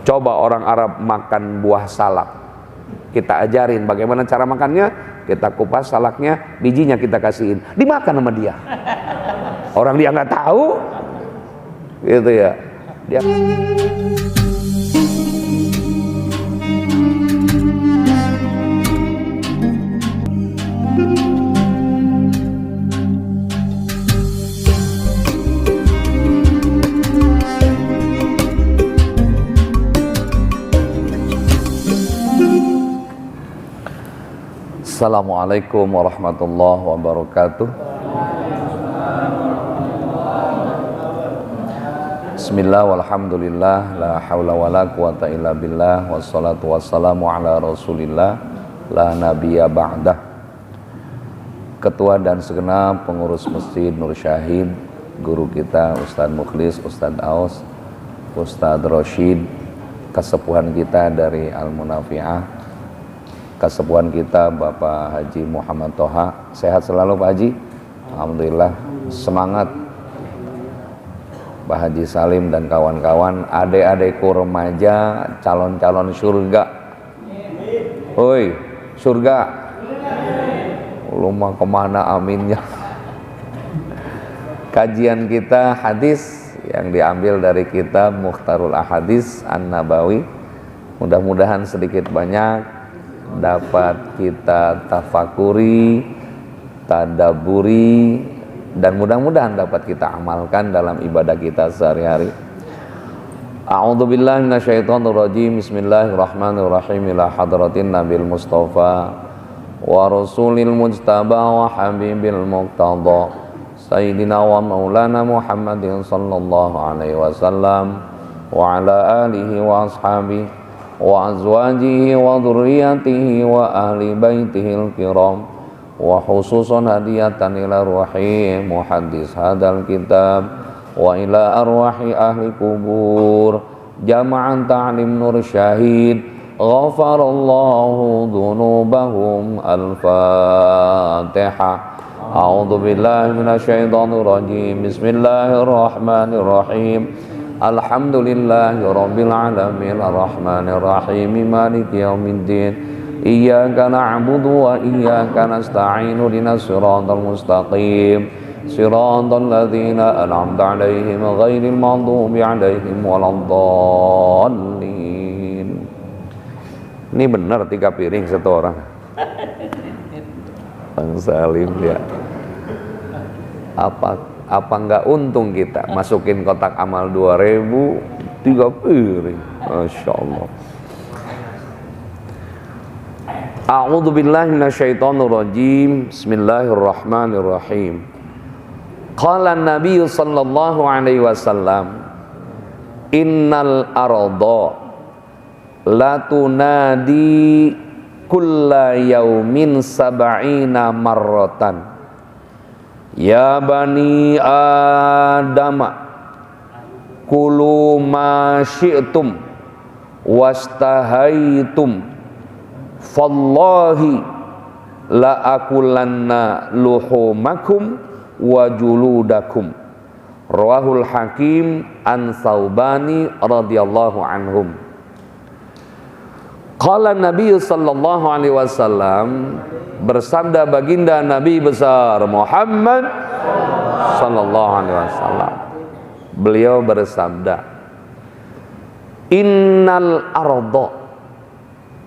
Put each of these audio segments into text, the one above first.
Coba orang Arab makan buah salak, kita ajarin bagaimana cara makannya. Kita kupas salaknya, bijinya kita kasihin, dimakan sama dia. Orang dia nggak tahu, gitu ya. Dia Assalamualaikum warahmatullahi wabarakatuh. Bismillah walhamdulillah, la hawla wa la quwata illa billah, wassalatu wassalamu ala rasulillah, la nabiyya ba'dah. Ketua dan segenap pengurus Masjid Nur Syahid, guru kita Ustadz Mukhlis, Ustadz Aus, Ustadz Roshid, kesepuhan kita dari Al-Munafi'ah, kesepuhan kita Bapak Haji Muhammad Toha. Sehat selalu Pak Haji? Alhamdulillah. Semangat Pak Haji Salim dan kawan-kawan, adik-adikku remaja, calon-calon surga. Hoi, surga. Lu mah kemana aminnya? Kajian kita hadis yang diambil dari kitab Mukhtarul Ahadits An-Nabawi. Mudah-mudahan sedikit banyak dapat kita tafakuri, tadaburi, dan mudah-mudahan dapat kita amalkan dalam ibadah kita sehari-hari. A'udzubillahi minasyaitonirrajim. Bismillahirrahmanirrahim. Ila hadratin Nabil Mustafa wa rasulil mujtaba wa habibil muqtada sayyidina wa maulana Muhammadin sallallahu alaihi wasallam wa ala alihi wa ashabihi wa azwajihi wa dhurriyyatihi wa ahli baitihil kiram wa khususan hadiyatan ila ruhi muhaddis hadal kitab wa ila arwahi ahli kubur jama'an ta'lim Nur Syahid ghafarallahu dhunubahum. Al-Fatihah. A'udzu billahi minasyaitonir rajim. Bismillahirrahmanirrahim. Alhamdulillahi rabbil alamin arrahmanir rahim maliki yaumiddin iyyaka na'budu wa iyyaka nasta'inu ihdinas siratal mustaqim siratal ladzina an'amta 'alaihim ghairil maghdubi 'alaihim waladdallin. Ini benar 3 piring satu orang. Bang Salim ya. Apa enggak untung kita masukin kotak amal 2000 3 piring. Masya Allah. A'udzu billahi minasyaitonir rajim. Bismillahirrahmanirrahim. Qala an-nabiy sallallahu alaihi wasallam, innal arda la tunadi kulla yaumin sab'ina marratan. Ya bani Adam, kulu ma syi'tum wastahaitum fallahi la akulanna luhumakum wa juludakum. Rawahul Hakim an Saubani radhiyallahu anhum. Qala Nabi sallallahu alaihi wasallam, bersabda baginda Nabi besar Muhammad sallallahu alaihi wasallam. Beliau bersabda, innal arda,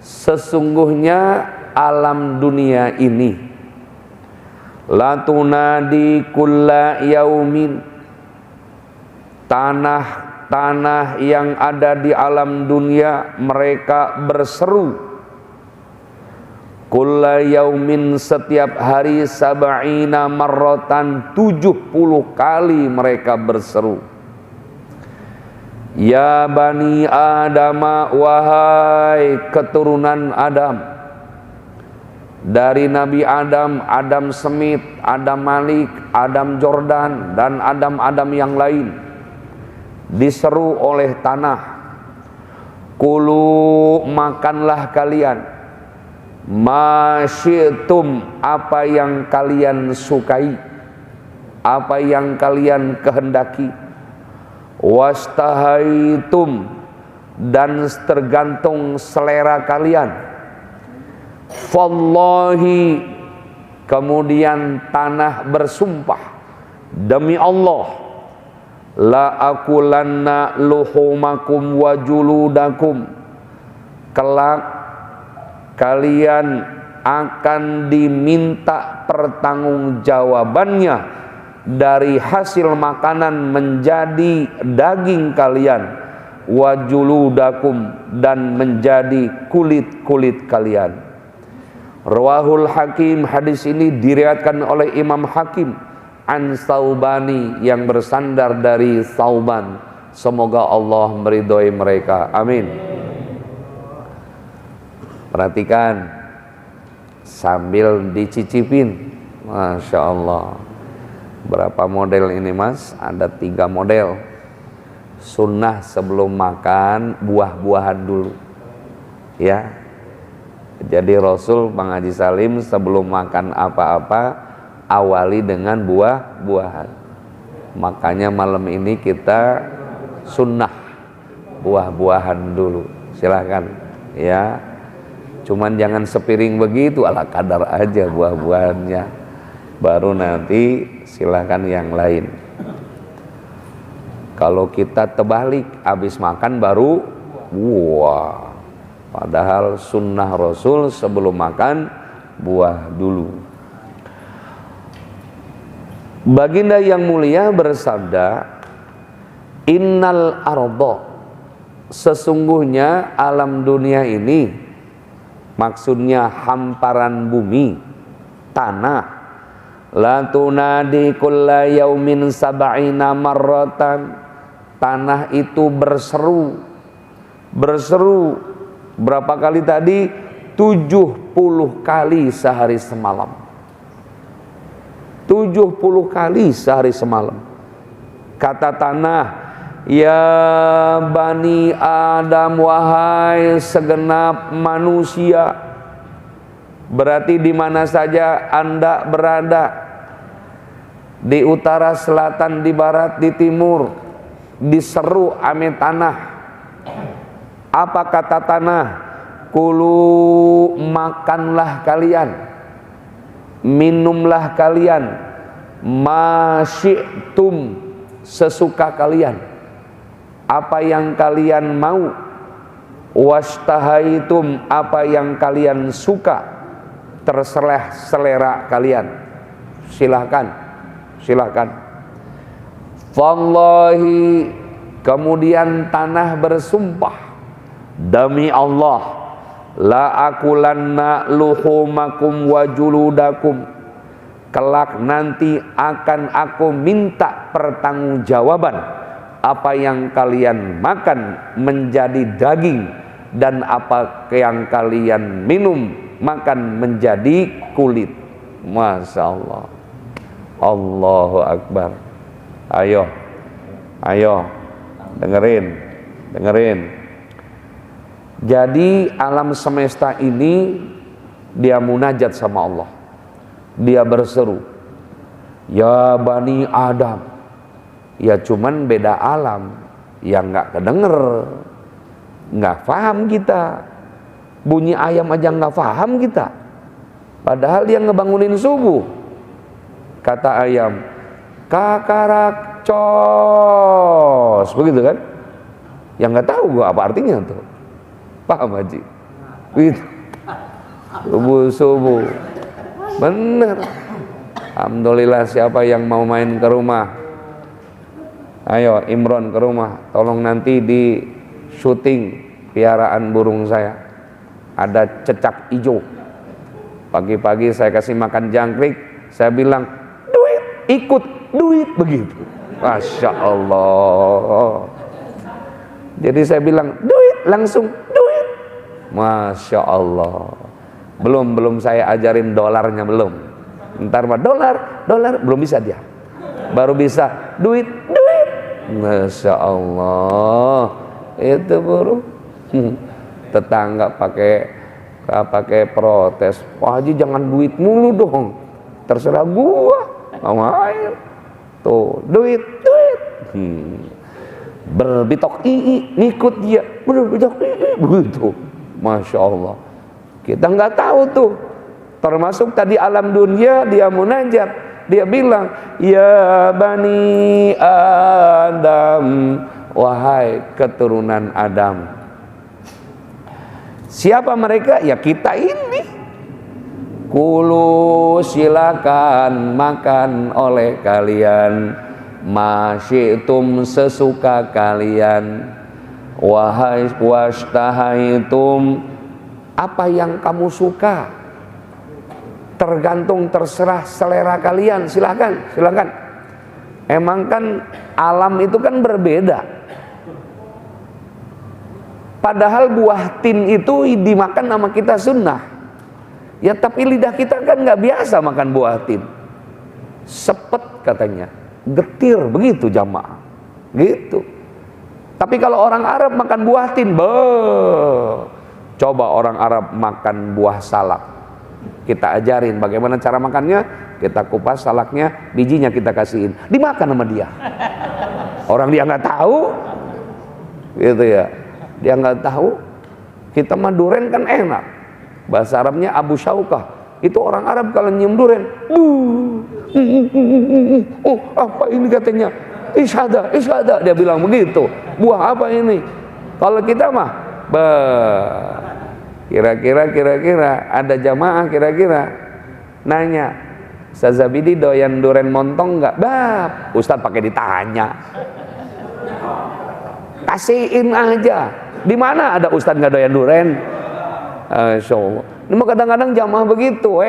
sesungguhnya alam dunia ini, la tunadi kulla yaumin, tanah yang ada di alam dunia mereka berseru, kulla yaumin, setiap hari, sab'ina marratan, 70 kali mereka berseru. Ya bani Adam, wahai keturunan Adam, dari Nabi Adam, Adam Smith, Adam Malik, Adam Jordan, dan Adam-Adam yang lain, diseru oleh tanah, kulu, makanlah kalian, ma syi'tum, apa yang kalian sukai, apa yang kalian kehendaki, wastahaitum, dan tergantung selera kalian. Wallahi, kemudian tanah bersumpah, demi Allah, la akulanna luhumakum wa juludakum, kelak kalian akan diminta pertanggungjawabannya dari hasil makanan menjadi daging kalian, wa juludakum, dan menjadi kulit-kulit kalian. Rawahul Hakim, hadis ini diriwayatkan oleh Imam Hakim an Saubani, yang bersandar dari Sauban. Semoga Allah meridhoi mereka, amin. Perhatikan sambil dicicipin. Masya Allah, berapa model ini Mas? Ada 3 model. Sunnah sebelum makan buah-buahan dulu, ya. Jadi Rasul, Bang Haji Salim, sebelum makan apa-apa awali dengan buah-buahan. Makanya malam ini kita sunnah buah-buahan dulu. Silahkan, ya. Cuman jangan sepiring begitu, ala kadar aja buah-buahannya. Baru nanti silahkan yang lain. Kalau kita terbalik, habis makan baru wah. Padahal sunnah Rasul sebelum makan buah dulu. Baginda yang mulia bersabda, innal arda, sesungguhnya alam dunia ini, maksudnya hamparan bumi, tanah, la tunadi kulla yaumin sab'ina marratan, tanah itu berseru berapa kali tadi? 70 kali sehari semalam. 70 kali sehari semalam. Kata tanah, ya Bani Adam, wahai segenap manusia. Berarti di mana saja Anda berada, di utara, selatan, di barat, di timur, diseru ame tanah. Apa kata tanah? Kulu, makanlah kalian, minumlah kalian, masyi'tum, sesuka kalian, apa yang kalian mau, washtahaitum, apa yang kalian suka, terserah selera kalian. Silahkan, silahkan. Wallahi, kemudian tanah bersumpah, demi Allah, la akulanna luhumakum wa juludakum, kelak nanti akan aku minta pertanggungjawaban apa yang kalian makan menjadi daging, dan apa yang kalian minum makan menjadi kulit. Masya Allah. Allahu Akbar. Ayo, ayo, dengerin. Jadi alam semesta ini dia munajat sama Allah. Dia berseru, ya Bani Adam. Ya cuman beda alam, yang nggak kedenger, nggak paham kita. Bunyi ayam aja nggak paham kita. Padahal dia ngebangunin subuh. Kata ayam, kakarak cos, begitu kan? Yang nggak tahu gua apa artinya tuh. Paham Haji? Gitu. Subuh-subuh. Bener. Alhamdulillah, siapa yang mau main ke rumah? Ayo Imron ke rumah. Tolong nanti di syuting piaraan burung saya. Ada cecak hijau. Pagi-pagi saya kasih makan jangkrik. Saya bilang, duit, ikut duit, begitu. Masya Allah. Jadi saya bilang, duit, langsung duit. Masya Allah. Belum saya ajarin dolarnya, belum. Ntar mah dolar belum bisa dia. Baru bisa duit. Masya Allah. Itu burung. Tetangga pakai protes. Wah Haji, jangan duit mulu dong. Terserah gua. Mau air. Tuh, duit. berbitok ngikut dia, berbitok begitu. Masya Allah, kita nggak tahu tuh. Termasuk tadi alam dunia dia munajat, dia bilang, ya bani Adam, wahai keturunan Adam. Siapa mereka? Ya kita ini. Kulu, silakan makan oleh kalian, masyitum sesuka kalian, wahai washtahaitum, apa yang kamu suka, tergantung terserah selera kalian, silakan, silakan. Emang kan alam itu kan berbeda. Padahal buah tin itu dimakan sama kita sunnah. Ya tapi lidah kita kan nggak biasa makan buah tin. Sepet katanya, getir begitu jamaah. Gitu. Tapi kalau orang Arab makan buah tin, coba orang Arab makan buah salak. Kita ajarin bagaimana cara makannya, kita kupas salaknya, bijinya kita kasihin, dimakan sama dia. Orang dia nggak tahu, gitu ya. Dia nggak tahu. Kita mah duren kan enak. Bahasa Arabnya Abu Syaukah. Itu orang Arab kalau nyium duren, oh apa ini katanya, ishada, ishada, dia bilang begitu. Buah apa ini? Kalau kita mah, kira-kira ada jamaah kira-kira nanya, Ustaz Zabidi doyan duren montong nggak? Bab, Ustaz pakai ditanya. Kasihin aja. Di mana ada Ustaz nggak doyan duren? Masya Allah. Ini kadang-kadang jamaah begitu,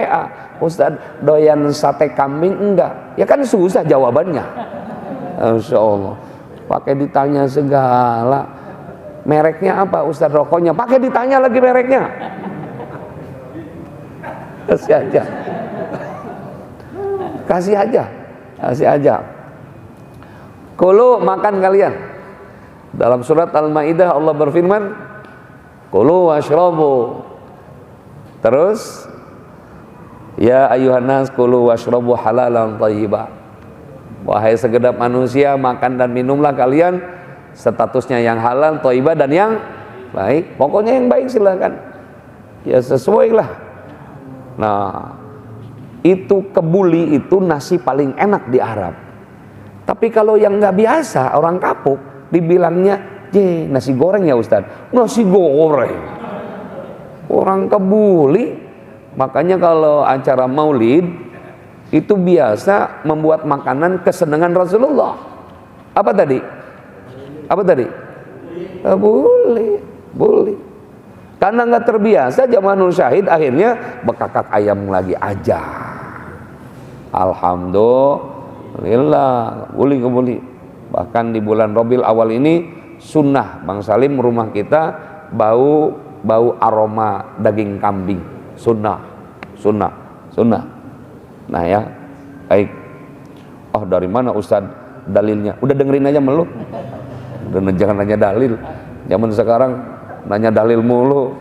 Ustaz doyan sate kambing enggak? Ya kan susah jawabannya. Masya Allah. Pakai ditanya segala. Mereknya apa Ustaz rokoknya? Pakai ditanya lagi mereknya. Kasih aja. Kasih aja. Kasih aja. Kulu makan kalian. Dalam surat Al-Maidah Allah berfirman, kulu washrabu. Terus, ya ayuhan nas kulu washrabu halalan thayyiba. Wahai segenap manusia, makan dan minumlah kalian statusnya yang halal, thayyibah dan yang baik. Pokoknya yang baik silakan. Ya sesuai lah. Nah, itu kebuli itu nasi paling enak di Arab. Tapi kalau yang nggak biasa, orang kapuk, dibilangnya, nasi goreng ya Ustaz. Nasi goreng. Orang kebuli. Makanya kalau acara maulid itu biasa membuat makanan kesenangan Rasulullah. Apa tadi? Apa tadi? Boleh. Karena nggak terbiasa zamanul syahid, akhirnya bekakak ayam lagi aja. Alhamdulillah, boleh. Bahkan di bulan Rabiul Awal ini sunnah Bang Salim, rumah kita bau aroma daging kambing. Sunnah. Nah ya, baik. Oh dari mana Ustaz dalilnya? Udah dengerin aja melu. Jangan nanya dalil. Zaman sekarang nanya dalil mulu.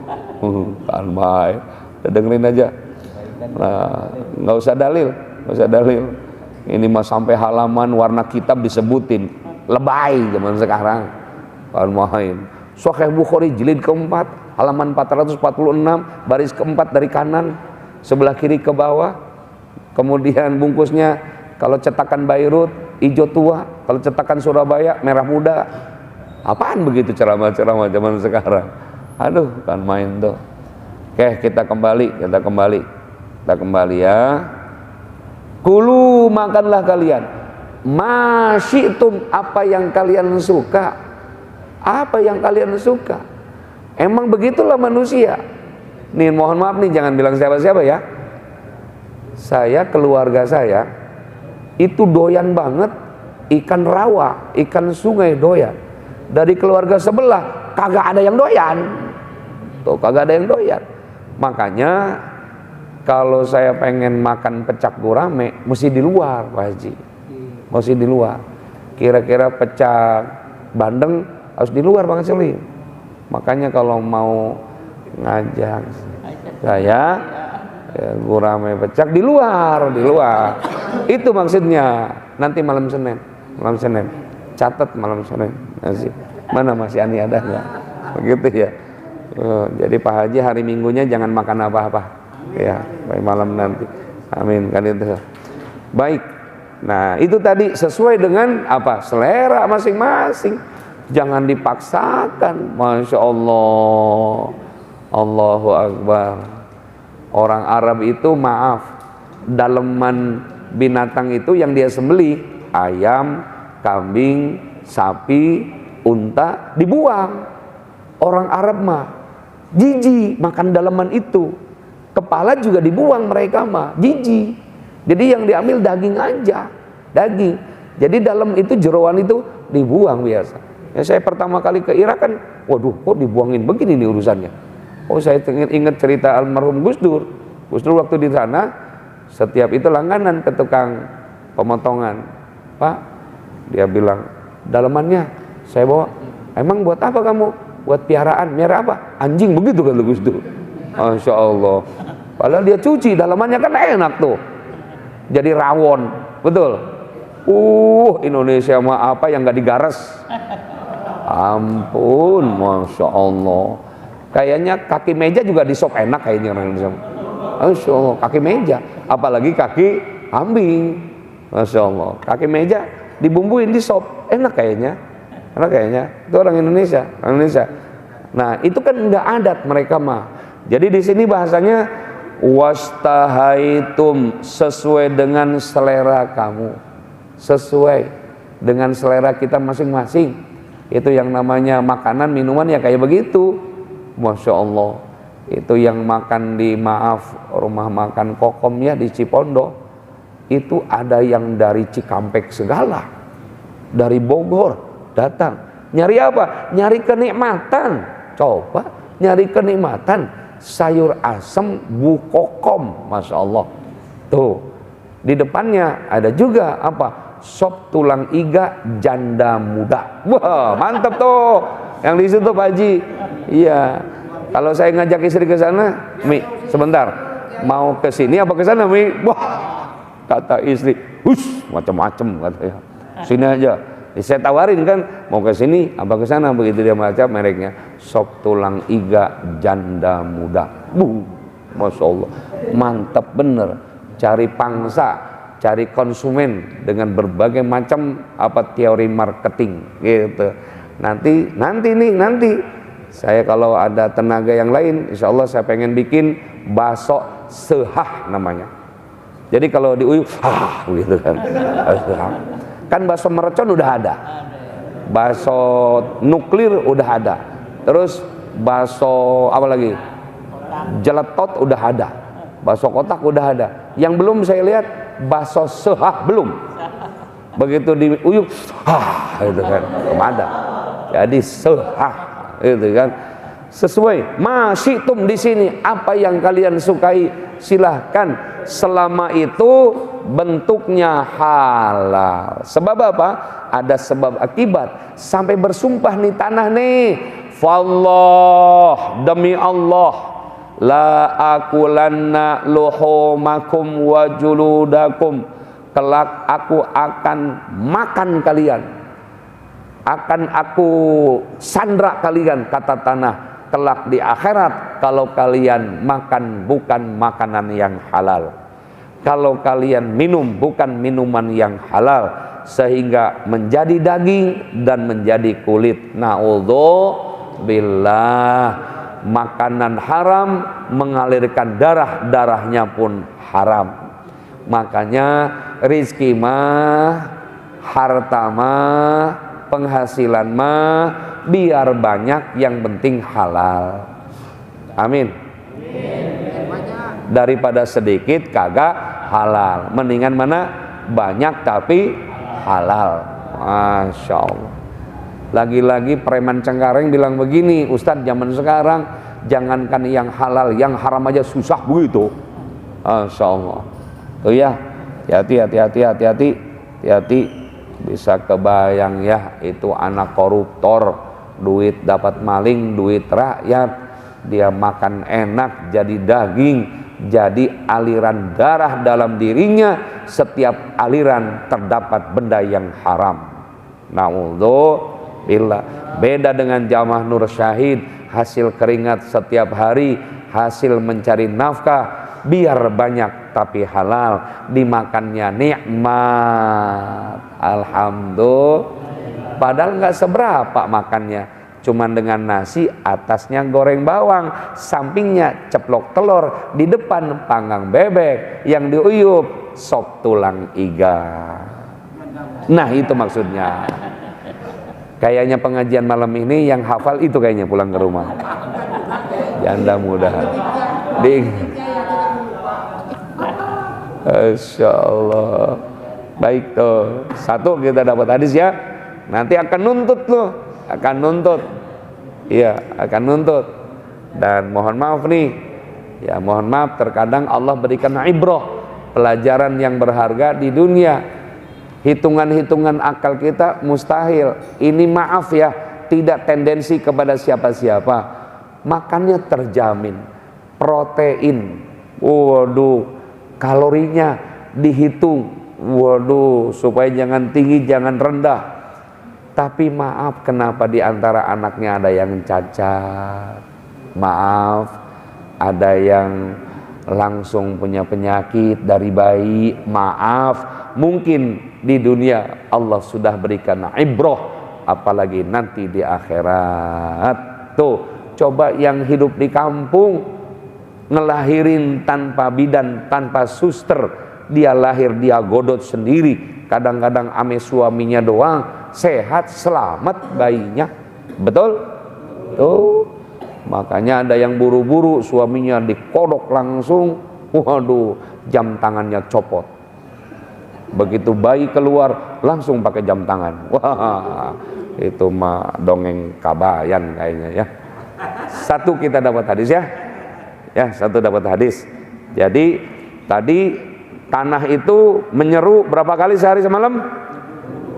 Kan baik. Udah dengerin aja. Nah, nggak usah dalil. Ini mah sampai halaman warna kitab disebutin. Lebay zaman sekarang. Kan main. Sahih Bukhari jilid keempat, halaman 446, baris keempat dari kanan, sebelah kiri ke bawah. Kemudian bungkusnya kalau cetakan Bayrut hijau tua, kalau cetakan Surabaya merah muda. Apaan begitu ceramah-ceramah zaman sekarang? Aduh, kan main tuh. Oke, kita kembali ya. Kulu makanlah kalian. Masyitum, apa yang kalian suka. Apa yang kalian suka. Emang begitulah manusia. Nih mohon maaf nih, jangan bilang siapa-siapa ya. Saya, keluarga saya itu doyan banget ikan rawa, ikan sungai doyan. Dari keluarga sebelah kagak ada yang doyan. Tuh, kagak ada yang doyan. Makanya kalau saya pengen makan pecak gurame mesti di luar, Pak Haji. Mesti di luar. Kira-kira pecak bandeng harus di luar, Bang Selim. Makanya kalau mau ngajak saya gurame pecak di luar. Itu maksudnya. Nanti malam Senin. catat malam sore nasi. Mana masih Ani ada nggak? Begitu ya. Jadi Pak Haji hari Minggunya jangan makan apa-apa ya, sampai malam nanti. Amin kan itu. Baik. Nah itu tadi sesuai dengan apa? Selera masing-masing. Jangan dipaksakan. Masya Allah. Allahu Akbar. Orang Arab itu maaf, daleman binatang itu yang dia sembelih, ayam, kambing, sapi, unta, dibuang. Orang Arab mah jijik makan daleman itu. Kepala juga dibuang mereka mah, jijik. Jadi yang diambil daging aja, daging. Jadi dalam itu jeroan itu dibuang biasa. Ya, saya pertama kali ke Irak kan, waduh kok dibuangin begini nih urusannya. Oh saya ingat cerita almarhum Gus Dur. Gus Dur waktu di sana, setiap itu langganan ke tukang pemotongan. Pak, dia bilang, dalemannya saya bawa. Emang buat apa kamu? Buat piaraan. Miara apa? Anjing, begitu kan Gus Dur. Masya Allah. Padahal dia cuci, dalemannya kan enak tuh. Jadi rawon, betul. Indonesia mah apa yang nggak digares? Ampun, Masya Allah. Kayaknya kaki meja juga di sop enak kayaknya orang Indonesia. Masya Allah, kaki meja, apalagi kaki kambing. Masya Allah, kaki meja dibumbuin di sop, enak kayaknya. Enak kayaknya. Itu orang Indonesia, orang Indonesia. Nah, itu kan nggak adat mereka mah. Jadi di sini bahasanya wastahaitum, sesuai dengan selera kamu, sesuai dengan selera kita masing-masing. Itu yang namanya makanan minuman ya kayak begitu. Masya Allah. Itu yang makan di rumah makan Kokom ya di Cipondo, itu ada yang dari Cikampek segala, dari Bogor datang. Nyari apa? Nyari kenikmatan. Coba nyari kenikmatan sayur asem Bu Kokom, Masya Allah. Tuh di depannya ada juga apa? Sop tulang iga janda muda. Wah mantap tuh yang di situ Pak Haji. Iya. Kalau saya ngajak istri ke sana, Mi, sebentar, mau ke sini apa ke sana, Mi? Wah, kata istri, macam-macam katanya. Sini aja. Saya tawarin kan, mau ke sini apa ke sana, begitu dia baca mereknya, sop tulang iga janda muda. Masya Allah, mantap bener. Cari pangsa, cari konsumen dengan berbagai macam teori marketing, gitu. Nanti. Saya kalau ada tenaga yang lain, insya Allah saya pengen bikin bakso sehah namanya. Jadi kalau diuyup, gitu kan. Kan bakso mercon udah ada, bakso nuklir udah ada, terus bakso apa lagi? Jeletot udah ada, bakso kotak udah ada. Yang belum saya lihat bakso sehah belum. Begitu diuyup, gitu kan, belum ada. Jadi sehah. Itu kan sesuai masih di sini apa yang kalian sukai silahkan selama itu bentuknya halal. Sebab apa? Ada sebab akibat sampai bersumpah nih tanah nih, fallah, demi Allah, la akulanna luhumakum wa juludakum, kelak aku akan makan kalian, akan aku sandra kalian, kata tanah, kelak di akhirat kalau kalian makan bukan makanan yang halal, kalau kalian minum bukan minuman yang halal, sehingga menjadi daging dan menjadi kulit. Na'udzubillah, makanan haram mengalirkan darah, darahnya pun haram. Makanya rizki mah, harta mah, penghasilan mah biar banyak, yang penting halal. Amin. Daripada sedikit kagak halal, mendingan mana banyak tapi halal. Masya Allah. Lagi-lagi preman Cengkareng bilang begini, Ustadz, zaman sekarang jangankan yang halal, yang haram aja susah begitu. Masya Allah. Tuh ya, hati-hati. Bisa kebayang ya, itu anak koruptor, duit dapat maling, duit rakyat, dia makan enak jadi daging, jadi aliran darah dalam dirinya, setiap aliran terdapat benda yang haram. Naudzubillah. Beda dengan jamaah nur syahid, hasil keringat setiap hari, hasil mencari nafkah, biar banyak tapi halal, dimakannya nikmat. Alhamdulillah. Padahal nggak seberapa makannya, cuman dengan nasi, atasnya goreng bawang, sampingnya ceplok telur, di depan panggang bebek, yang diuyup sop tulang iga. Nah itu maksudnya. Kayaknya pengajian malam ini yang hafal itu kayaknya pulang ke rumah. Janda muda. Insya Allah. Baik tuh. Satu kita dapat hadis ya. Nanti akan nuntut loh. Akan nuntut. Iya, akan nuntut. Dan mohon maaf nih. Ya mohon maaf, terkadang Allah berikan ibrah, pelajaran yang berharga di dunia. Hitungan-hitungan akal kita mustahil. Ini maaf ya, tidak tendensi kepada siapa-siapa. Makannya terjamin. Protein, waduh, kalorinya dihitung, waduh, supaya jangan tinggi, jangan rendah. Tapi maaf, kenapa di antara anaknya ada yang cacat? Maaf, ada yang langsung punya penyakit dari bayi. Maaf, mungkin di dunia Allah sudah berikan ibrah, apalagi nanti di akhirat. Tuh, coba yang hidup di kampung, ngelahirin tanpa bidan, tanpa suster, dia lahir, dia godot sendiri, kadang-kadang ame suaminya doang, sehat, selamat bayinya. Betul? Tuh, makanya ada yang buru-buru, suaminya dikodok langsung, waduh, jam tangannya copot. Begitu bayi keluar langsung pakai jam tangan. Wah, itu mah dongeng kabayan kayaknya ya. Satu kita dapat hadis ya. Ya, satu dapat hadis. Jadi tadi tanah itu menyeru berapa kali sehari semalam?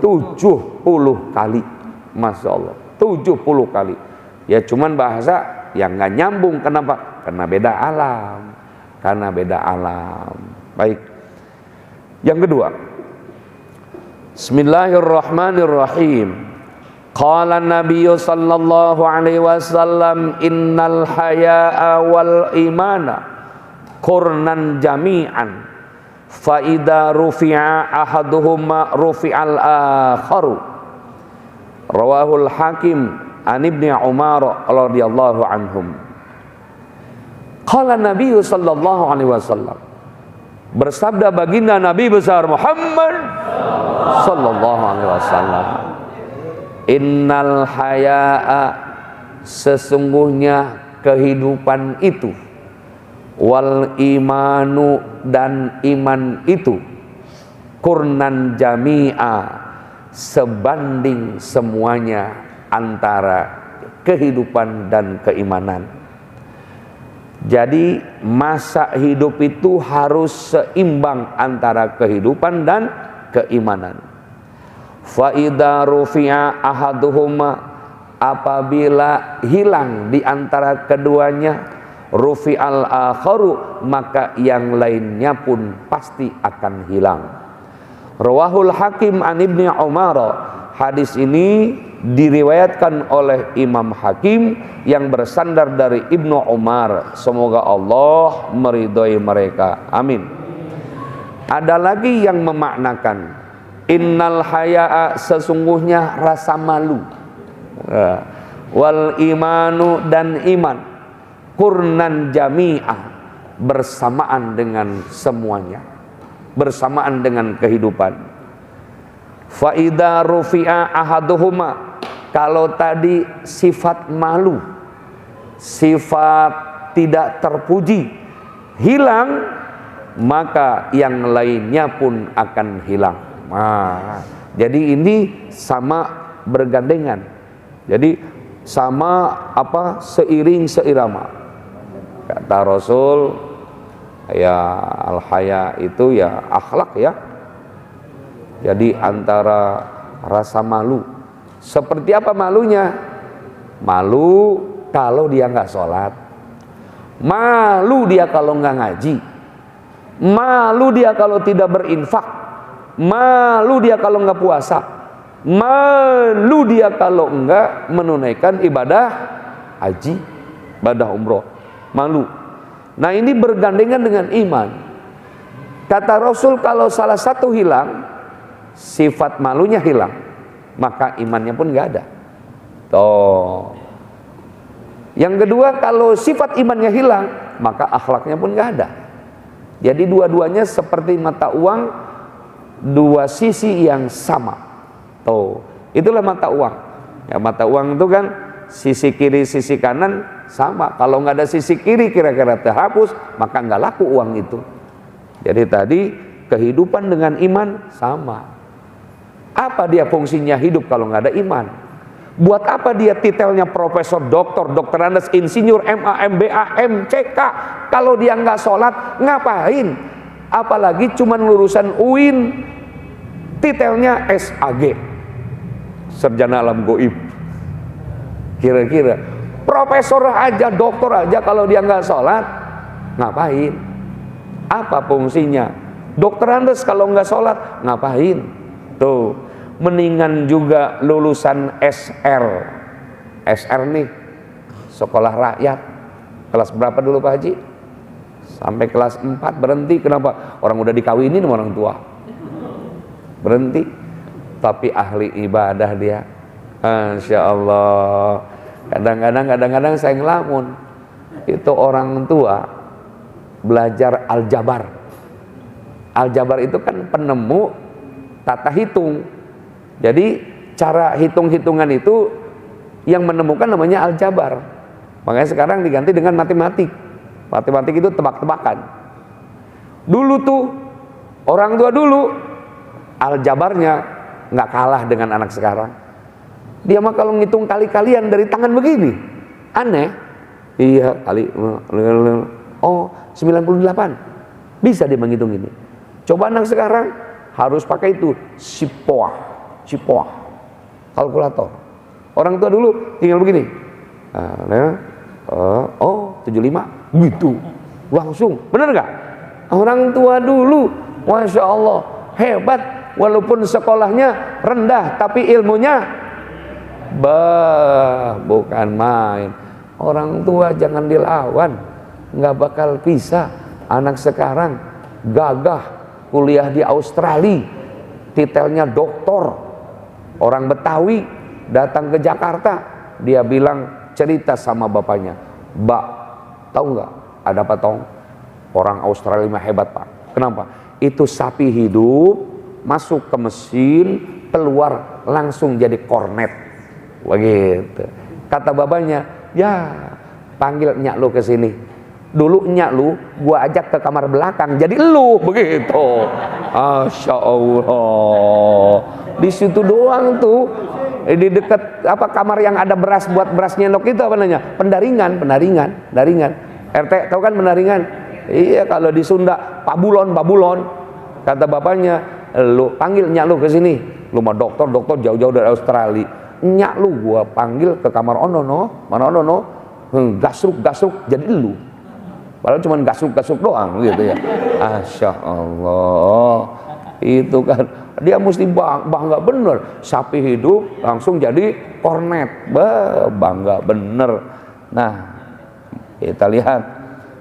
70 kali. Masya Allah, 70 kali. Ya cuman bahasa yang nggak nyambung. Kenapa? Karena beda alam. Karena beda alam. Baik. Yang kedua, Bismillahirrahmanirrahim. Qala Nabi sallallahu alaihi wasallam, innal haya'a wal imana qurnan jami'an, fa idza rufi'a ahaduhuma rufi'al akharu. Rawahul Hakim an Ibnu Umar radhiyallahu anhum. Qala Nabi sallallahu alaihi wasallam, bersabda baginda Nabi besar Muhammad sallallahu alaihi wasallam, innal haya'a, sesungguhnya kehidupan itu, wal imanu, dan iman itu, qurnan jami'a, sebanding semuanya antara kehidupan dan keimanan. Jadi masa hidup itu harus seimbang antara kehidupan dan keimanan. Fa idza rufi'a ahaduhuma, apabila hilang di antara keduanya, rufi'al akharu, maka yang lainnya pun pasti akan hilang. Rawahul Hakim an Ibnu Umar. Hadis ini diriwayatkan oleh Imam Hakim yang bersandar dari Ibnu Umar. Semoga Allah meridhoi mereka. Amin. Ada lagi yang memaknakan innal haya'a, sesungguhnya rasa malu, wal imanu, dan iman, qurnan jami'a, bersamaan dengan semuanya, bersamaan dengan kehidupan. Fa idza rufi'a ahaduhuma, kalau tadi sifat malu, sifat tidak terpuji hilang, maka yang lainnya pun akan hilang. Nah, jadi ini sama bergandengan. Jadi sama apa, seiring seirama. Kata Rasul, ya al-haya itu ya akhlak ya. Jadi antara rasa malu, seperti apa malunya? Malu kalau dia nggak sholat, malu dia kalau nggak ngaji, malu dia kalau tidak berinfak, malu dia kalau nggak puasa, Malu dia kalau enggak menunaikan ibadah haji, ibadah umroh. Malu. Nah ini bergandengan dengan iman. Kata Rasul, kalau salah satu hilang, sifat malunya hilang, maka imannya pun enggak ada. Tuh. Yang kedua, kalau sifat imannya hilang, maka akhlaknya pun enggak ada. Jadi dua-duanya seperti mata uang, dua sisi yang sama. Tuh, itulah mata uang. Ya, mata uang itu kan sisi kiri, sisi kanan sama. Kalau nggak ada sisi kiri kira-kira terhapus, maka nggak laku uang itu. Jadi tadi kehidupan dengan iman sama. Apa dia fungsinya hidup kalau nggak ada iman? Buat apa dia titelnya profesor, doktor, dokter andes, insinyur, MA, MBA, MCK? Kalau dia nggak sholat, ngapain? Apalagi cuman lulusan UIN, titelnya SAG, sarjana alam goib. Kira-kira profesor aja, doktor aja, kalau dia nggak sholat, ngapain? Apa fungsinya? Dokter andes kalau nggak sholat, ngapain? Tuh, mendingan juga lulusan SR nih, sekolah rakyat. Kelas berapa dulu Pak Haji? Sampai kelas 4 berhenti. Kenapa? Orang udah dikawinin sama orang tua, berhenti. Tapi ahli ibadah dia, Masya Allah. Kadang-kadang saya ngelamun, itu orang tua belajar aljabar. Aljabar itu kan penemu tata hitung. Jadi cara hitung-hitungan itu yang menemukan namanya aljabar. Makanya sekarang diganti dengan matematik. Matematik itu tebak-tebakan. Dulu tuh orang tua dulu aljabarnya nggak kalah dengan anak sekarang. Dia mah kalau ngitung kali-kalian dari tangan begini, aneh. Iya, kali, oh 98, bisa dia menghitung ini. Coba anak sekarang harus pakai itu cipoa, kalkulator. Orang tua dulu tinggal begini, oh 75, gitu, langsung. Bener nggak? Orang tua dulu, Masya Allah, hebat. Walaupun sekolahnya rendah, tapi ilmunya bukan main. Orang tua jangan dilawan, nggak bakal bisa. Anak sekarang gagah, kuliah di Australia, titelnya doktor. Orang Betawi datang ke Jakarta, dia bilang, cerita sama bapaknya, "Mbak, tahu nggak ada patong? Orang Australia mah hebat Pak. Kenapa? Itu sapi hidup masuk ke mesin, keluar langsung jadi kornet." Begitu. Kata babanya, "Ya, panggil nyak lu ke sini. Dulu nyak lu gua ajak ke kamar belakang, jadi lu." Begitu. Masya Allah. Di situ doang tuh, di dekat apa kamar yang ada beras, buat beras nyendok itu apa namanya? Pendaringan. RT tahu kan pendaringan? Iya, kalau di Sunda pabulon. Kata bapaknya, "Lu panggil nyak lu ke sini. Lu mah dokter jauh-jauh dari Australia. Nyak lu gua panggil ke kamar onono, mana onono, gasruk jadi lu." Padahal cuma gasruk doang gitu ya. Masya Allah. Itu kan dia mesti bangga bener, sapi hidup langsung jadi kornet. Bangga bener. Nah, kita lihat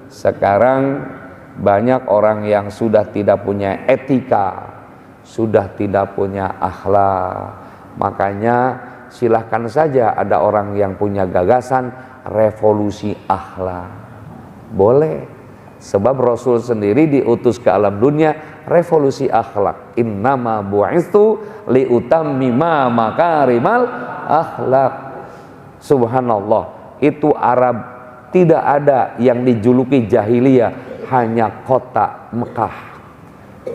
sekarang banyak orang yang sudah tidak punya etika, sudah tidak punya akhlak. Makanya silahkan saja ada orang yang punya gagasan revolusi akhlak, boleh. Sebab Rasul sendiri diutus ke alam dunia revolusi akhlak. Innama bu'istu liutammima makarimal akhlak. Subhanallah, itu Arab tidak ada yang dijuluki jahiliyah, hanya kota Mekah.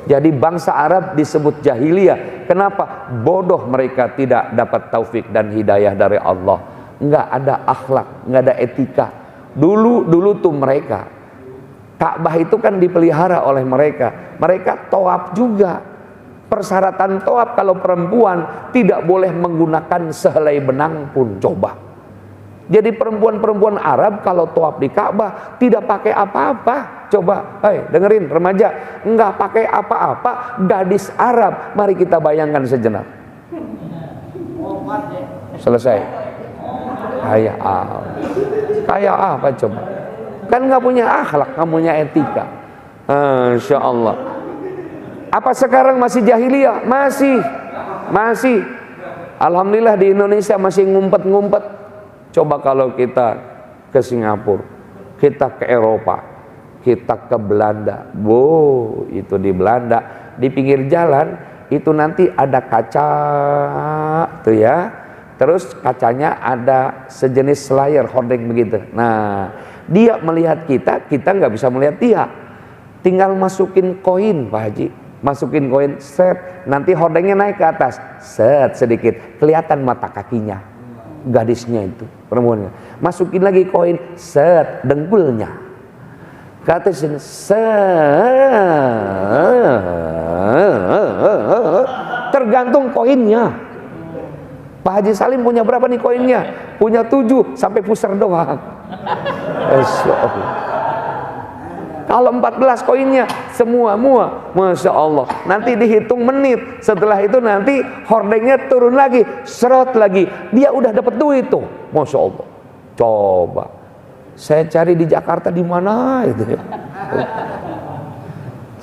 Jadi bangsa Arab disebut jahiliyah. Kenapa? Bodoh, mereka tidak dapat taufik dan hidayah dari Allah. Nggak ada akhlak, nggak ada etika. Dulu tuh mereka, Ka'bah itu kan dipelihara oleh mereka. Mereka tawaf juga. Persyaratan tawaf kalau perempuan tidak boleh menggunakan sehelai benang pun. Coba. Jadi perempuan-perempuan Arab kalau tawaf di Ka'bah tidak pakai apa-apa. Coba, dengerin remaja, nggak pakai apa-apa, gadis Arab. Mari kita bayangkan sejenak. Selesai. Kayak apa? Kayak apa coba? Kan nggak punya akhlak, nggak punya etika. Masya Allah. Apa sekarang masih jahiliyah? Masih. Alhamdulillah di Indonesia masih ngumpet-ngumpet. Coba kalau kita ke Singapura, kita ke Eropa, kita ke Belanda. Wow, itu di Belanda, di pinggir jalan itu nanti ada kaca tuh ya. Terus kacanya ada sejenis layar hordeng begitu. Nah, dia melihat kita nggak bisa melihat dia. Tinggal masukin koin, Pak Haji. Masukin koin, set, nanti hordengnya naik ke atas, set sedikit, kelihatan mata kakinya, gadisnya itu, perempuannya. Masukin lagi koin, set, dengkulnya, ke atas, set, tergantung koinnya. Pak Haji Salim punya berapa nih koinnya? Punya 7 sampai pusar doang. Kalau 14 koinnya semua muat, Masya Allah. Nanti dihitung menit. Setelah itu nanti hordengnya turun lagi, serot lagi. Dia udah dapat duit tuh, Masya Allah. Coba saya cari di Jakarta di mana itu ya.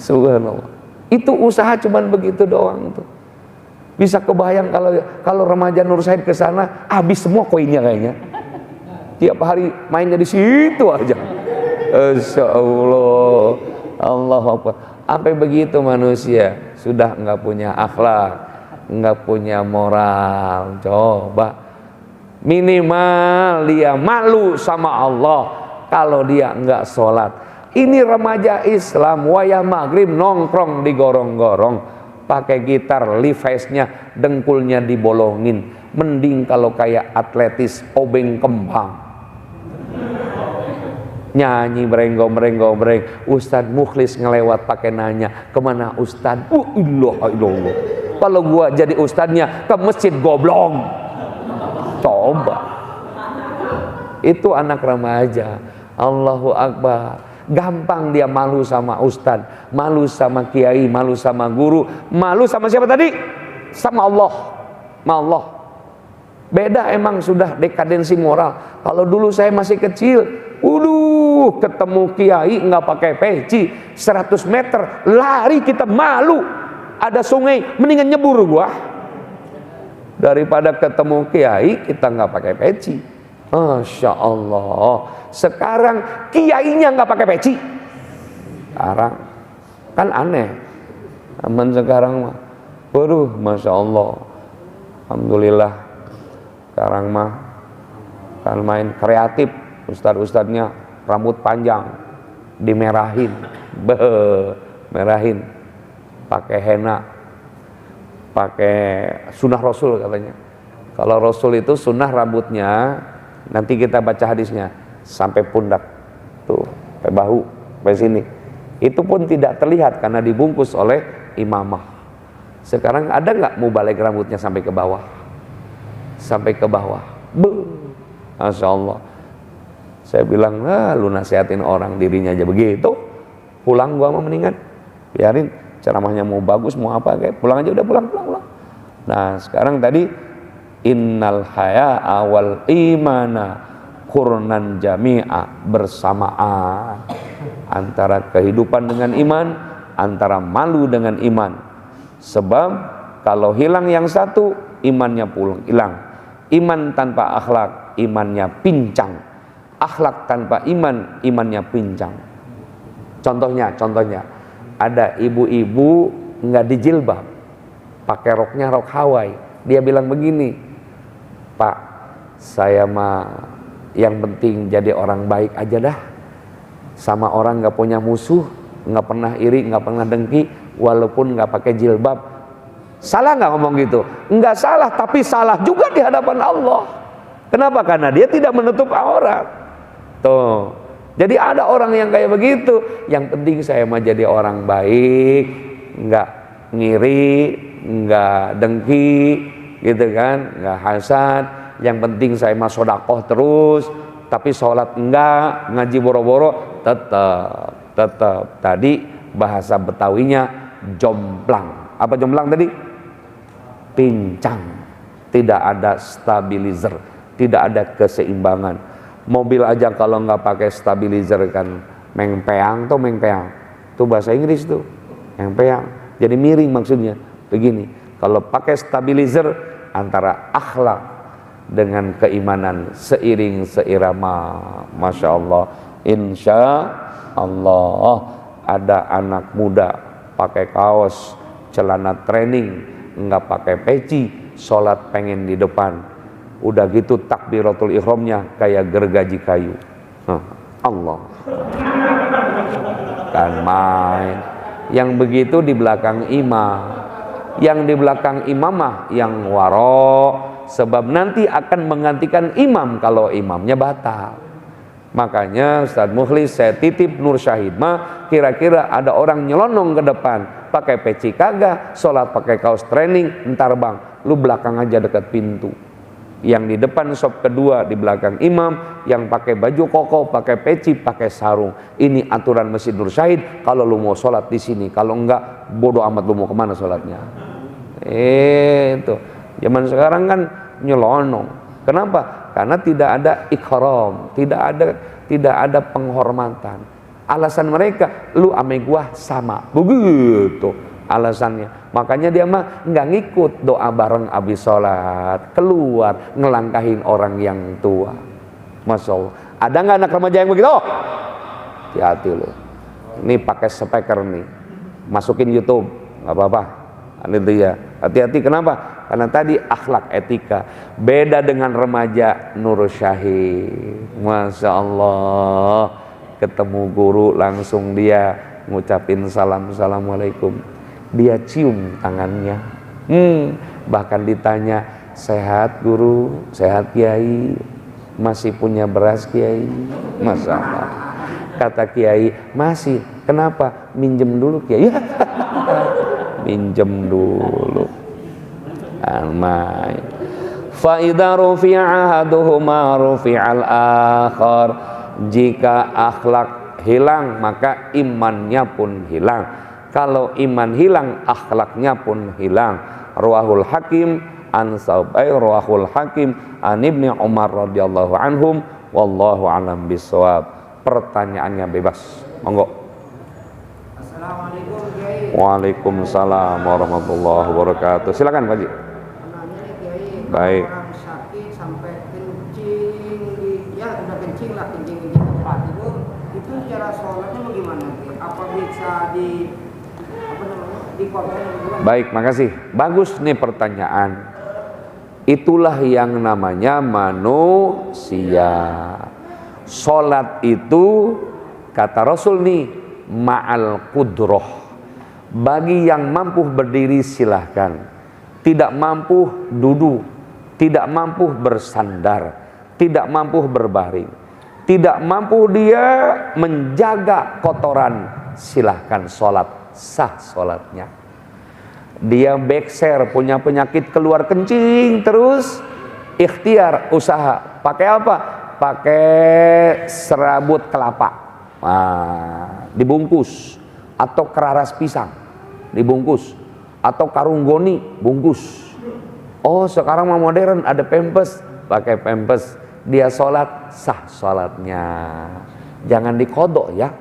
Subhanallah. Itu usaha cuman begitu doang tuh. Bisa kebayang kalau remaja Nur Said ke sana habis semua koinnya kayaknya. Tiap hari mainnya di situ aja. Insya Allah, Allah Akbar. Sampai begitu manusia sudah nggak punya akhlak, nggak punya moral. Coba minimal dia malu sama Allah kalau dia nggak sholat. Ini remaja Islam wayah maghrib nongkrong di gorong-gorong, pakai gitar, Levi's-nya dengkulnya dibolongin. Mending kalau kayak atletis obeng kembang. Nyanyi bereng. Ustadz Mukhlis ngelewat pakai nanya, kemana Ustadz? Ilah. Kalau gua jadi ustadznya ke masjid goblong. Coba. Itu anak remaja. Allahu Akbar. Gampang dia malu sama ustadz, malu sama kiai, malu sama guru, malu sama siapa tadi? Sama Allah. Allah. Beda emang sudah dekadensi moral. Kalau dulu saya masih kecil, ketemu kiai nggak pakai peci 100 meter lari kita malu. Ada sungai mendingan nyebur gua daripada ketemu kiai kita nggak pakai peci. Masya Allah. Sekarang kiainya nggak pakai peci. Sekarang kan aneh. Aman sekarang mah. Waduh, Masya Allah. Alhamdulillah. Sekarang mah kan main kreatif. Ustadz-ustadznya rambut panjang dimerahin, merahin, pakai henna, pakai sunnah Rasul katanya. Kalau Rasul itu sunnah rambutnya, nanti kita baca hadisnya sampai pundak, tuh, sampai bahu, sampai sini. Itu pun tidak terlihat karena dibungkus oleh imamah. Sekarang ada nggak mubalik rambutnya sampai ke bawah? Sampai ke bawah, Masya Allah. Saya bilang, lu nasihatin orang dirinya aja begitu. Pulang gua mah mendingan. Biarin ceramahnya mau bagus, mau apa kayak pulang aja udah pulang. Nah, sekarang tadi innal haya awal imana qurnan jami'a, bersamaan antara kehidupan dengan iman, antara malu dengan iman. Sebab kalau hilang yang satu, imannya pulang hilang. Iman tanpa akhlak, imannya pincang. Akhlak tanpa iman, imannya pincang. Contohnya ada ibu-ibu nggak dijilbab, pakai roknya rok Hawaii. Dia bilang begini, Pak, saya mah yang penting jadi orang baik aja dah, sama orang nggak punya musuh, nggak pernah iri, nggak pernah dengki, walaupun nggak pakai jilbab. Salah nggak ngomong gitu? Nggak salah, tapi salah juga di hadapan Allah. Kenapa? Karena dia tidak menutup aurat. Tuh, jadi ada orang yang kayak begitu. Yang penting saya mah jadi orang baik, nggak ngiri, nggak dengki, gitu kan, nggak hasad. Yang penting saya mah sodakoh terus, tapi sholat enggak, ngaji boro-boro, tetap. Tadi bahasa Betawinya jomplang. Apa jomplang tadi? Pincang. tidak ada stabilizer, tidak ada keseimbangan. Mobil aja kalau nggak pakai stabilizer kan mengpeang tuh, mengpeang. Itu bahasa Inggris tuh, mengpeang. Jadi miring maksudnya. Begini, kalau pakai stabilizer antara akhlak dengan keimanan seiring seirama, masya Allah, insya Allah. Ada anak muda pakai kaos, celana training, nggak pakai peci, sholat pengen di depan, udah gitu takbiratul ihramnya kayak gergaji kayu. Allah kan main. Yang begitu di belakang imam, yang di belakang imamah yang waro, sebab nanti akan menggantikan imam kalau imamnya batal. Makanya Ustaz Mukhlis saya titip Nur Syahid mah, kira-kira ada orang nyelonong ke depan pakai peci kagak, sholat pakai kaos training, entar bang lu belakang aja dekat pintu, yang di depan sop kedua di belakang imam, yang pakai baju koko, pakai peci, pakai sarung. Ini aturan Masjid Nur Syahid. Kalau lu mau sholat di sini, kalau enggak bodoh amat lu mau kemana sholatnya. Itu zaman sekarang kan nyelonong. Kenapa? Karena tidak ada ikram, tidak ada penghormatan. Alasan mereka, lu ame gua sama, begitu alasannya. Makanya dia mah nggak ngikut doa bareng abis sholat, keluar ngelangkahin orang yang tua. Masya Allah. Ada nggak anak remaja yang begitu? Hati-hati lu. Ini pakai speaker nih, masukin YouTube, nggak apa-apa. Ini dia. Hati-hati, kenapa? Karena tadi akhlak etika. Beda dengan remaja Nur Syahid. Masya Allah. Ketemu guru langsung dia ngucapin salam, assalamualaikum. Dia cium tangannya. Bahkan ditanya, sehat guru, sehat kiai, masih punya beras kiai? Masya Allah. Kata kiai, masih. Kenapa? Minjem dulu kiai. Minjem dulu. Almai. Fa idza rufi'a ahaduhuma rufi'al akhar. Jika akhlak hilang maka imannya pun hilang. Kalau iman hilang akhlaknya pun hilang. Rawahul Hakim an Saubai rawahul Hakim an Ibnu Umar radhiyallahu anhum wallahu alam bisawab. Pertanyaannya bebas. Monggo. Assalamualaikum Kiai. Waalaikumsalam warahmatullahi wabarakatuh. Silakan Pak Ji. Nanya nih Kiai, Baik. orang sakit sampai kencing, ya udah kencing lah, kencing tempat itu cara sholatnya bagaimana? Apa bisa dikorban? Baik, makasih. Bagus nih pertanyaan. Itulah yang namanya manusia. Sholat itu kata Rasul nih ma'al qudroh. Bagi yang mampu berdiri silahkan, tidak mampu duduk, tidak mampu bersandar, tidak mampu berbaring, tidak mampu dia menjaga kotoran, silahkan sholat, sah sholatnya. Dia bekser, punya penyakit keluar kencing terus, ikhtiar, usaha, pakai apa? Pakai serabut kelapa, dibungkus, atau keraras pisang dibungkus, atau karung goni bungkus. Oh sekarang mau modern, ada pempes, pakai pempes, dia sholat, sah sholatnya. Jangan dikodok ya,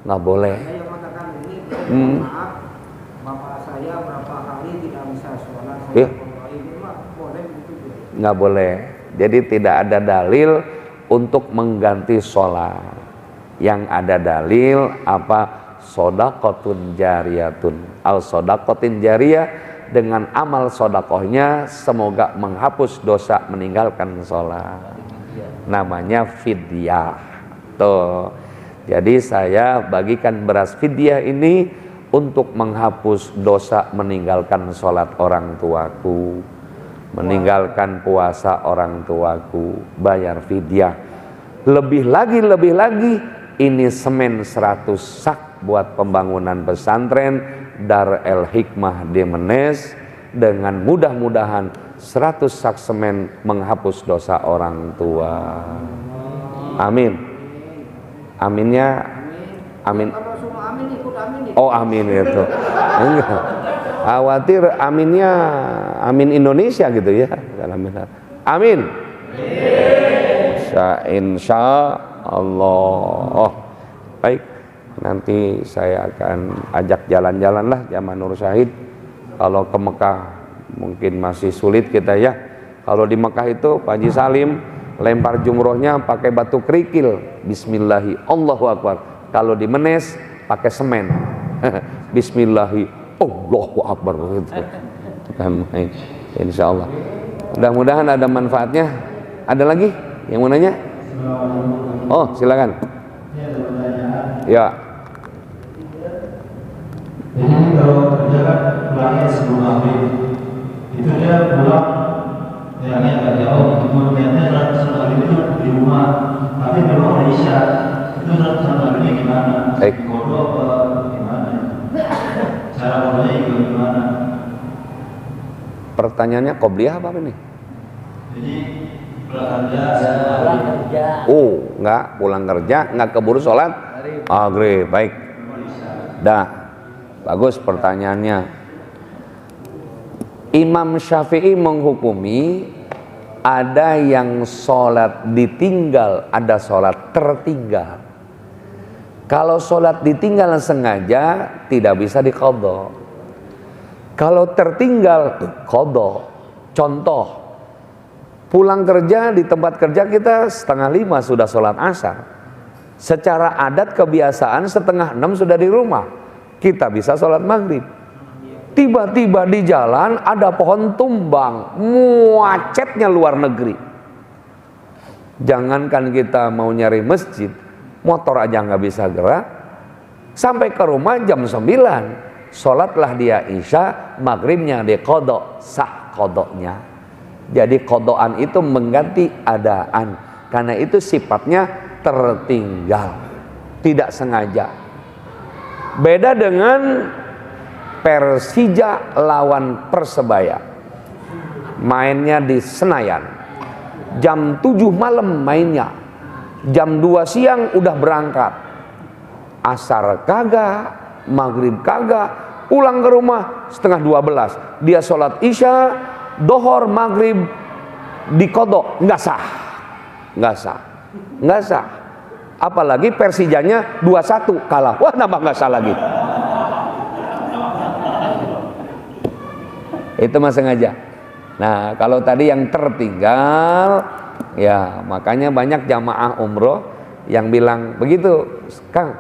nggak boleh. Saya mengatakan ini, maaf, bapak saya berapa hari tidak bisa sholat, saya ini mah boleh begitu? Nggak boleh. Jadi tidak ada dalil untuk mengganti sholat. Yang ada dalil apa? Sodaqotun jariyatun. Al sodaqotin jariyah, dengan amal sodakohnya semoga menghapus dosa meninggalkan sholat. Namanya fidyah. Tuh. Jadi saya bagikan beras fidyah ini untuk menghapus dosa meninggalkan sholat orang tuaku, meninggalkan puasa orang tuaku, bayar fidyah. Lebih lagi ini semen 100 sak buat pembangunan pesantren Dar El Hikmah di Menes. Dengan mudah-mudahan 100 sak semen menghapus dosa orang tua. Amin. Aminnya amin. Kalau semua amin ikut amin. Oh amin itu. Enggak. Khawatir aminnya amin Indonesia gitu ya. Amin. Insya Allah. Oh, baik. Nanti saya akan ajak jalan-jalan lah zaman Nur Syahid. Kalau ke Mekah mungkin masih sulit kita ya. Kalau di Mekah itu Pak Haji Salim lempar jumrohnya pakai batu kerikil. Bismillahi Allahu Akbar. Kalau di Menes pakai semen. Bismillahi Allahu Akbar gitu. Insya Allah. Mudah-mudahan ada manfaatnya. Ada lagi yang mau nanya? Oh, silakan. Ya. Jadi kalau kerja kan pulangnya sebelum maghrib, itu dia pulang yang agak jauh, kemudiannya sholat maghrib itu di rumah, tapi belum ada isya, itu sholat maghribnya gimana? Kodo apa gimana? Cara kodonya juga gimana? Pertanyaannya qobliyah apa nih? Jadi pulang kerja. Oh, enggak pulang kerja, enggak keburu sholat maghrib. Baik. Dah. Bagus pertanyaannya. Imam Syafi'i menghukumi ada yang sholat ditinggal, ada sholat tertinggal. Kalau sholat ditinggal sengaja tidak bisa diqadha. Kalau tertinggal qadha. Contoh, pulang kerja di tempat kerja kita 4:30 sudah sholat asar. Secara adat kebiasaan 5:30 sudah di rumah. Kita bisa sholat maghrib. Tiba-tiba di jalan ada pohon tumbang, macetnya luar negeri. Jangankan kita mau nyari masjid, motor aja nggak bisa gerak. Sampai ke rumah jam 9, sholatlah dia isya, maghribnya di qadha, sah qadhanya. Jadi qadhaan itu mengganti adaan, karena itu sifatnya tertinggal, tidak sengaja. Beda dengan Persija lawan Persebaya, mainnya di Senayan, jam 7 malam mainnya, jam 2 siang udah berangkat, asar kagak, maghrib kagak, pulang ke rumah 11:30, dia sholat isya, dohor, maghrib di qadha, nggak sah. Apalagi Persijanya 2-1 kalah, wah nambah nggak sah lagi. Itu mah sengaja. Nah, kalau tadi yang tertinggal, ya makanya banyak jamaah umroh yang bilang begitu, Kang,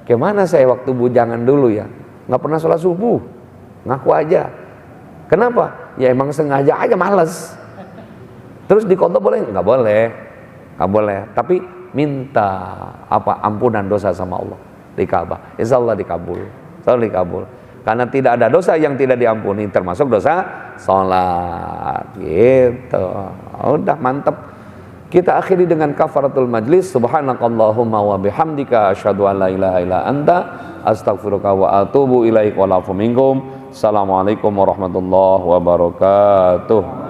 gimana saya waktu bujangan dulu ya, nggak pernah sholat subuh, ngaku aja. Kenapa? Ya emang sengaja aja, males. Terus di qadha boleh? Nggak boleh. Tapi minta ampunan dosa sama Allah di Ka'bah. Insya Allah dikabul. Karena tidak ada dosa yang tidak diampuni, termasuk dosa sholat. Gitu. Udah mantep. Kita akhiri dengan kafaratul majlis. Subhanakallahumma wa bihamdika asyhadu an la ilaha illa anta astaghfiruka wa atubu ilaik wa lafu minkum. Assalamualaikum warahmatullahi wabarakatuh.